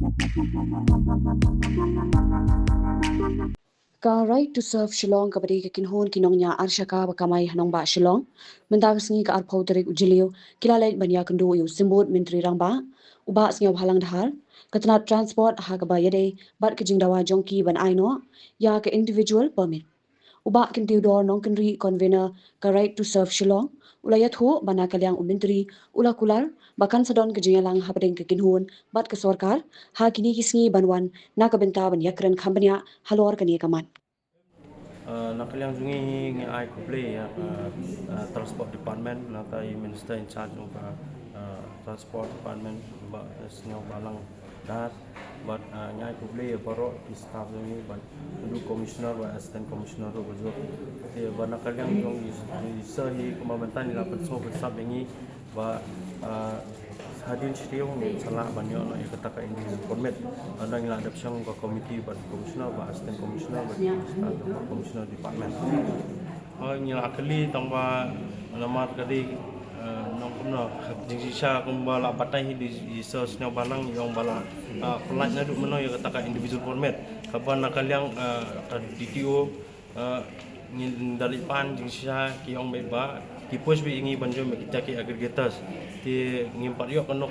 Ka right to serve Shillong kabari ka kinhon kinongnya arshaka bakamai hanong ba Shillong mendag singi ka arpau tarik ujiliu kilalai banya kendu yu simbut menteri rangba uba singi halang dahal katna transport ha ka bayade bat ka jingdawa jongki ban aino ya ka individual permit uba kintiu dor nong kenri convener ka right to serve Shillong ulayat ho bana kalyang menteri ula kular bakan sadon ka jingalang hapadeng ka kinhon bat ka sorkar ha kini kisngi banwan na ka benta ban yakran khambanya halor kani kaman. Nakaliang jungi ngi ai play ya transport department natai minister in charge of transport department ba snow balang dat but nyai play ya baro di staff jungi ba du commissioner ba assistant commissioner ro bajo te ba nakaliang jungi sahi kemabantan lapat so besar bengi ba hadin setiap ni salah banyak nak kata ka individual permit ada yang ada siang ke komiti pada komisioner ba assistant komisioner ba komisioner department ni akali tambah alamat kadi nong kumna jingsa kumba la batai di sosnya balang yang bala pelatnya duk meno ya kata ka individual permit kaban nakaliang DTO ngin dalipan jingsa ki yang beba tipus bi ingi banjo kita ki aggregators ti ngimpat yo kono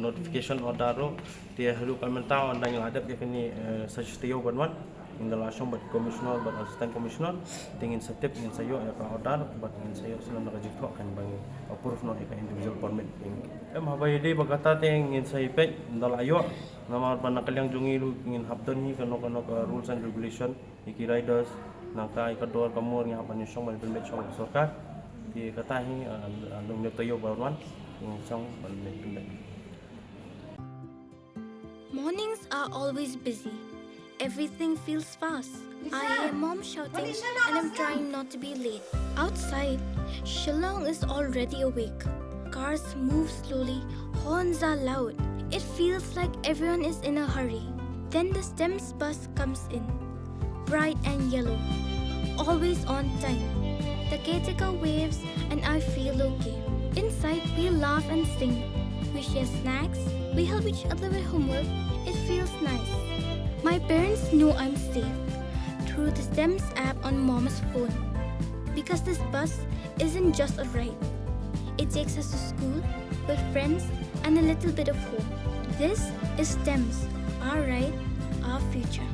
notification order ro ti halu komentar ondang yang adap yakni sajustio banwan ingin langsung buat komisioner buat asisten komisioner ingin setiap ingin sayo ya ka order buat ingin sayo selama rejekto akan bang approve no ka individual permit mabai de bagata te ingin sayo pek ndal ayo nama panakalyang jungi lu ingin hapton ni kono ka rules and regulation iki riders nangka ikador kamur nga pan yung bal permit song sarkar ti katahi andong netayo barwan yung song bal permit. Mornings are always busy. Everything feels fast. I hear mom shouting and I'm trying not to be late. Outside, Shillong is already awake. Cars move slowly, horns are loud. It feels like everyone is in a hurry. Then the STEMS bus comes in, bright and yellow, always on time. The caretaker waves and I feel okay. Inside, we laugh and sing. We share snacks. We help each other with homework. It feels nice. My parents know I'm safe through the STEMS app on mom's phone. Because this bus isn't just a ride. It takes us to school with friends and a little bit of hope. This is STEMS, our ride, our future.